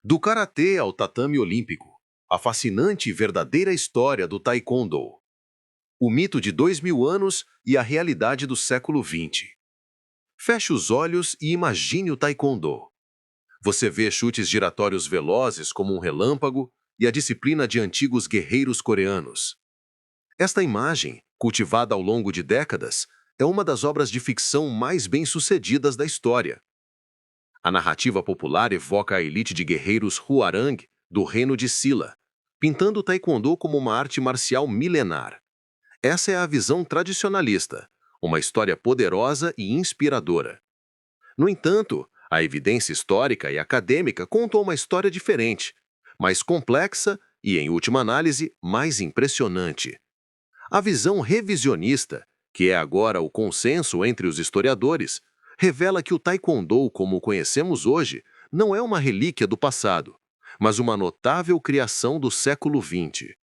Do karatê ao tatame olímpico, a fascinante e verdadeira história do taekwondo. O mito de 2000 anos e a realidade do século XX. Feche os olhos e imagine o taekwondo. Você vê chutes giratórios velozes como um relâmpago e a disciplina de antigos guerreiros coreanos. Esta imagem, cultivada ao longo de décadas, é uma das obras de ficção mais bem-sucedidas da história. A narrativa popular evoca a elite de guerreiros Hwarang, do reino de Silla, pintando o taekwondo como uma arte marcial milenar. Essa é a visão tradicionalista, uma história poderosa e inspiradora. No entanto, a evidência histórica e acadêmica contam uma história diferente, mais complexa e, em última análise, mais impressionante. A visão revisionista, que é agora o consenso entre os historiadores, revela que o taekwondo, como o conhecemos hoje, não é uma relíquia do passado, mas uma notável criação do século XX.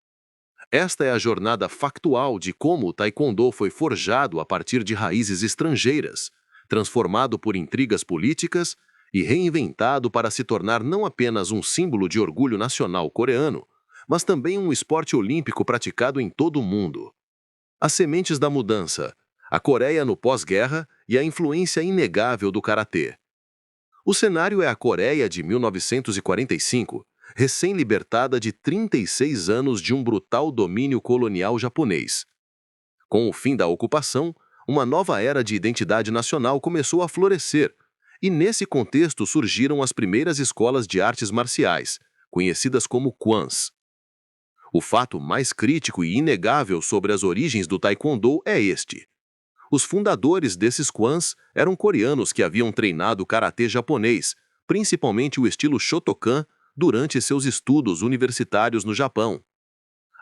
Esta é a jornada factual de como o taekwondo foi forjado a partir de raízes estrangeiras, transformado por intrigas políticas e reinventado para se tornar não apenas um símbolo de orgulho nacional coreano, mas também um esporte olímpico praticado em todo o mundo. As sementes da mudança, a Coreia no pós-guerra e a influência inegável do karatê. O cenário é a Coreia de 1945, recém-libertada de 36 anos de um brutal domínio colonial japonês. Com o fim da ocupação, uma nova era de identidade nacional começou a florescer, e nesse contexto surgiram as primeiras escolas de artes marciais, conhecidas como Kwans. O fato mais crítico e inegável sobre as origens do taekwondo é este. Os fundadores desses Kwans eram coreanos que haviam treinado o karatê japonês, principalmente o estilo Shotokan, durante seus estudos universitários no Japão.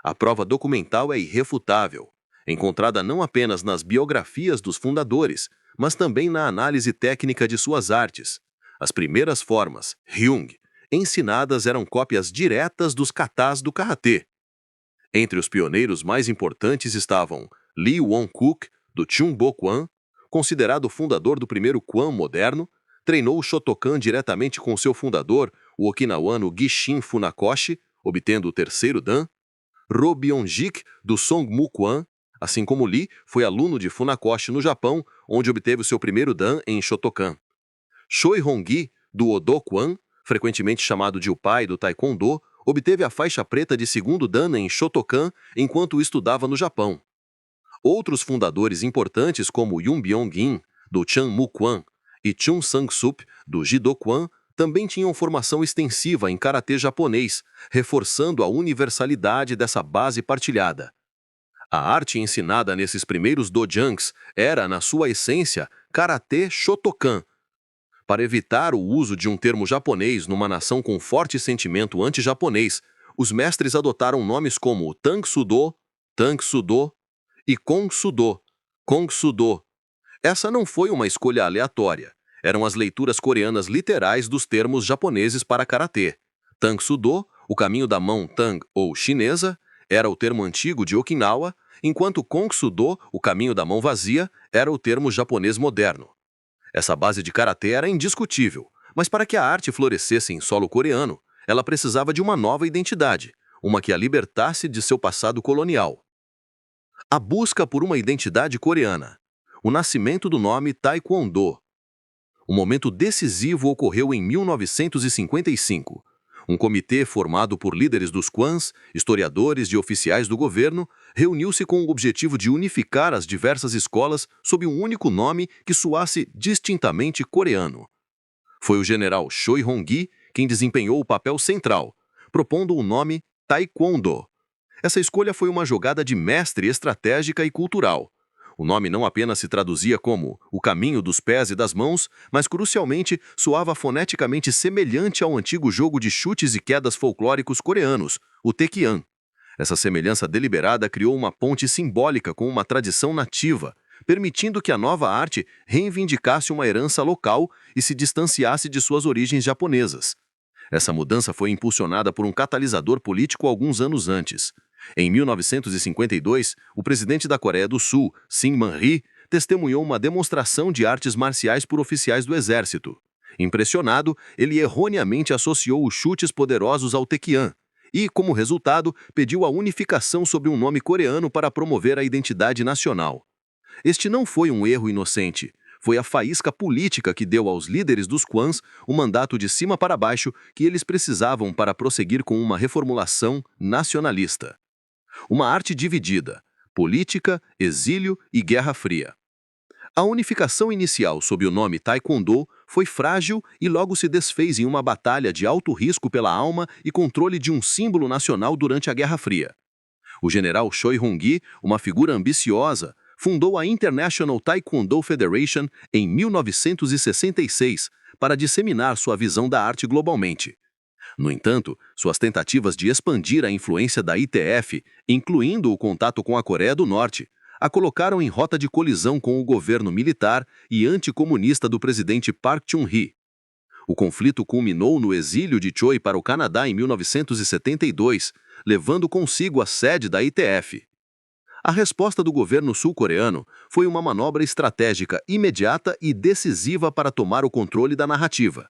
A prova documental é irrefutável, encontrada não apenas nas biografias dos fundadores, mas também na análise técnica de suas artes. As primeiras formas, Hyung, ensinadas eram cópias diretas dos katas do karatê. Entre os pioneiros mais importantes estavam Lee Won-kook, do Chunbo Kwan, considerado o fundador do primeiro Kwan moderno, treinou o Shotokan diretamente com seu fundador, o okinawano Gishin Funakoshi, obtendo o terceiro dan. Ro Byung-jik, do Songmu Kwan, assim como Lee, foi aluno de Funakoshi no Japão, onde obteve o seu primeiro dan em Shotokan. Choi Hong-gi, do Odo Kwan, frequentemente chamado de o pai do taekwondo, obteve a faixa preta de segundo dan em Shotokan enquanto estudava no Japão. Outros fundadores importantes como Yoon Byung-in, do Changmu Kwan, e Chun Sang-sup, do Jido Kwan, também tinham formação extensiva em karatê japonês, reforçando a universalidade dessa base partilhada. A arte ensinada nesses primeiros dojangs era, na sua essência, karatê Shotokan. Para evitar o uso de um termo japonês numa nação com forte sentimento anti-japonês, os mestres adotaram nomes como Tang-sudo, Tang-sudo e Kong-sudo, Kong-sudo. Essa não foi uma escolha aleatória. Eram as leituras coreanas literais dos termos japoneses para karatê. Tang-sudo, o caminho da mão tang ou chinesa, era o termo antigo de Okinawa, enquanto Kong-sudo, o caminho da mão vazia, era o termo japonês moderno. Essa base de karatê era indiscutível, mas para que a arte florescesse em solo coreano, ela precisava de uma nova identidade, uma que a libertasse de seu passado colonial. A busca por uma identidade coreana. O nascimento do nome Taekwondo. O momento decisivo ocorreu em 1955. Um comitê formado por líderes dos Kwans, historiadores e oficiais do governo reuniu-se com o objetivo de unificar as diversas escolas sob um único nome que soasse distintamente coreano. Foi o general Choi Hong-gi quem desempenhou o papel central, propondo o nome Taekwondo. Essa escolha foi uma jogada de mestre estratégica e cultural. O nome não apenas se traduzia como o caminho dos pés e das mãos, mas crucialmente soava foneticamente semelhante ao antigo jogo de chutes e quedas folclóricos coreanos, o Taekyon. Essa semelhança deliberada criou uma ponte simbólica com uma tradição nativa, permitindo que a nova arte reivindicasse uma herança local e se distanciasse de suas origens japonesas. Essa mudança foi impulsionada por um catalisador político alguns anos antes. Em 1952, o presidente da Coreia do Sul, Syngman Rhee, testemunhou uma demonstração de artes marciais por oficiais do exército. Impressionado, ele erroneamente associou os chutes poderosos ao Taekwondo e, como resultado, pediu a unificação sob um nome coreano para promover a identidade nacional. Este não foi um erro inocente. Foi a faísca política que deu aos líderes dos Kwans o mandato de cima para baixo que eles precisavam para prosseguir com uma reformulação nacionalista. Uma arte dividida: política, exílio e Guerra Fria. A unificação inicial sob o nome Taekwondo foi frágil e logo se desfez em uma batalha de alto risco pela alma e controle de um símbolo nacional durante a Guerra Fria. O general Choi Hong-gi, uma figura ambiciosa, fundou a International Taekwondo Federation em 1966 para disseminar sua visão da arte globalmente. No entanto, suas tentativas de expandir a influência da ITF, incluindo o contato com a Coreia do Norte, a colocaram em rota de colisão com o governo militar e anticomunista do presidente Park Chung-hee. O conflito culminou no exílio de Choi para o Canadá em 1972, levando consigo a sede da ITF. A resposta do governo sul-coreano foi uma manobra estratégica imediata e decisiva para tomar o controle da narrativa.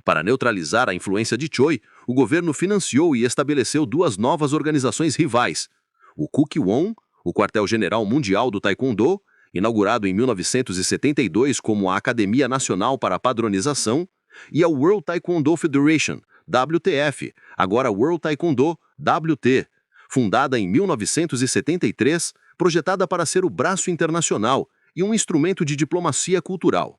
Para neutralizar a influência de Choi, o governo financiou e estabeleceu duas novas organizações rivais: o Kukkiwon, o Quartel-General Mundial do Taekwondo, inaugurado em 1972 como a Academia Nacional para a Padronização, e a World Taekwondo Federation, WTF, agora World Taekwondo, WT, fundada em 1973, projetada para ser o braço internacional e um instrumento de diplomacia cultural.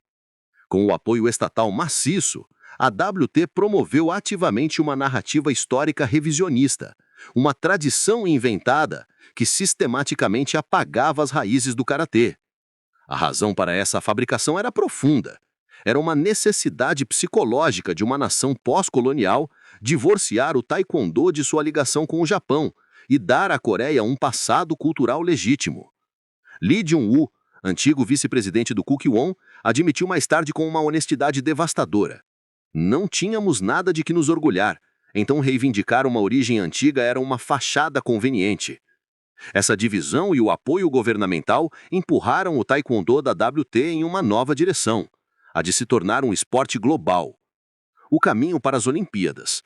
Com o apoio estatal maciço, a WT promoveu ativamente uma narrativa histórica revisionista, uma tradição inventada que sistematicamente apagava as raízes do karatê. A razão para essa fabricação era profunda. Era uma necessidade psicológica de uma nação pós-colonial divorciar o taekwondo de sua ligação com o Japão e dar à Coreia um passado cultural legítimo. Lee Jung-woo, antigo vice-presidente do Kukkiwon, admitiu mais tarde com uma honestidade devastadora: não tínhamos nada de que nos orgulhar, então reivindicar uma origem antiga era uma fachada conveniente. Essa divisão e o apoio governamental empurraram o taekwondo da WT em uma nova direção, a de se tornar um esporte global. O caminho para as Olimpíadas.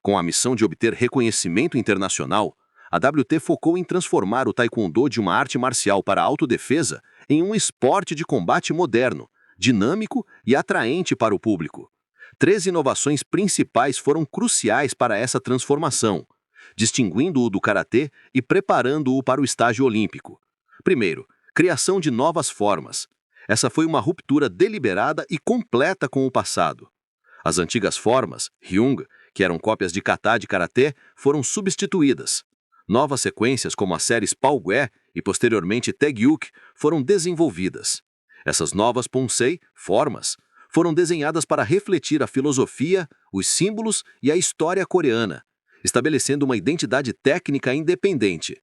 Com a missão de obter reconhecimento internacional, a WT focou em transformar o taekwondo de uma arte marcial para a autodefesa em um esporte de combate moderno, dinâmico e atraente para o público. 3 inovações principais foram cruciais para essa transformação, distinguindo-o do karatê e preparando-o para o estágio olímpico. Primeiro, criação de novas formas. Essa foi uma ruptura deliberada e completa com o passado. As antigas formas, Hyung, que eram cópias de kata de karatê, foram substituídas. Novas sequências como as séries Palgue e posteriormente Taegyuk foram desenvolvidas. Essas novas Ponsei, formas, foram desenhadas para refletir a filosofia, os símbolos e a história coreana, estabelecendo uma identidade técnica independente.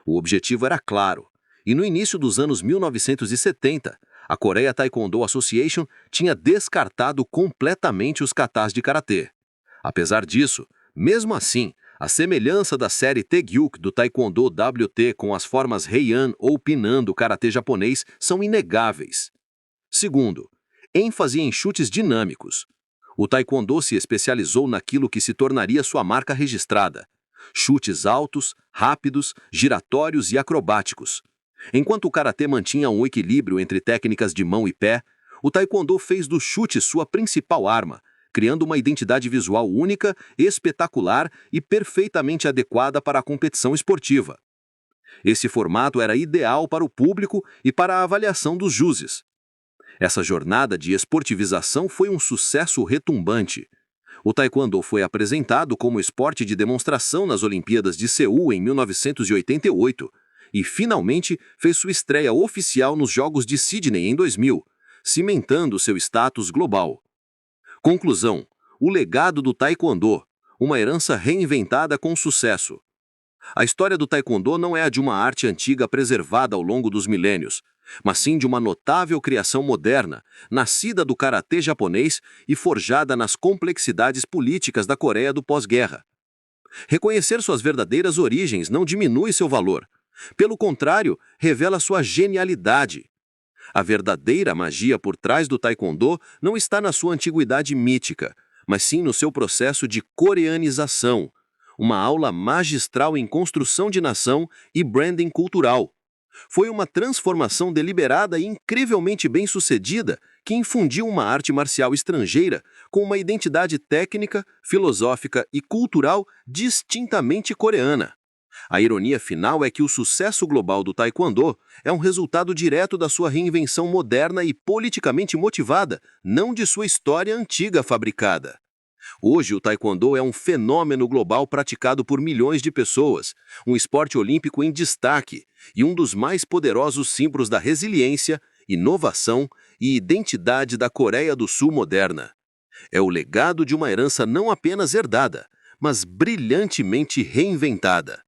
O objetivo era claro, e no início dos anos 1970, a Korea Taekwondo Association tinha descartado completamente os katas de karatê. Apesar disso, mesmo assim, a semelhança da série Taegyuk do Taekwondo WT com as formas Heian ou Pinan do karatê japonês são inegáveis. Segundo, ênfase em chutes dinâmicos. O Taekwondo se especializou naquilo que se tornaria sua marca registrada: chutes altos, rápidos, giratórios e acrobáticos. Enquanto o karatê mantinha um equilíbrio entre técnicas de mão e pé, o Taekwondo fez do chute sua principal arma, criando uma identidade visual única, espetacular e perfeitamente adequada para a competição esportiva. Esse formato era ideal para o público e para a avaliação dos júris. Essa jornada de esportivização foi um sucesso retumbante. O taekwondo foi apresentado como esporte de demonstração nas Olimpíadas de Seul em 1988 e finalmente fez sua estreia oficial nos Jogos de Sydney em 2000, cimentando seu status global. Conclusão: o legado do taekwondo, uma herança reinventada com sucesso. A história do taekwondo não é a de uma arte antiga preservada ao longo dos milênios, mas sim de uma notável criação moderna, nascida do karatê japonês e forjada nas complexidades políticas da Coreia do pós-guerra. Reconhecer suas verdadeiras origens não diminui seu valor. Pelo contrário, revela sua genialidade. A verdadeira magia por trás do Taekwondo não está na sua antiguidade mítica, mas sim no seu processo de coreanização, uma aula magistral em construção de nação e branding cultural. Foi uma transformação deliberada e incrivelmente bem-sucedida que infundiu uma arte marcial estrangeira com uma identidade técnica, filosófica e cultural distintamente coreana. A ironia final é que o sucesso global do Taekwondo é um resultado direto da sua reinvenção moderna e politicamente motivada, não de sua história antiga fabricada. Hoje, o Taekwondo é um fenômeno global praticado por milhões de pessoas, um esporte olímpico em destaque e um dos mais poderosos símbolos da resiliência, inovação e identidade da Coreia do Sul moderna. É o legado de uma herança não apenas herdada, mas brilhantemente reinventada.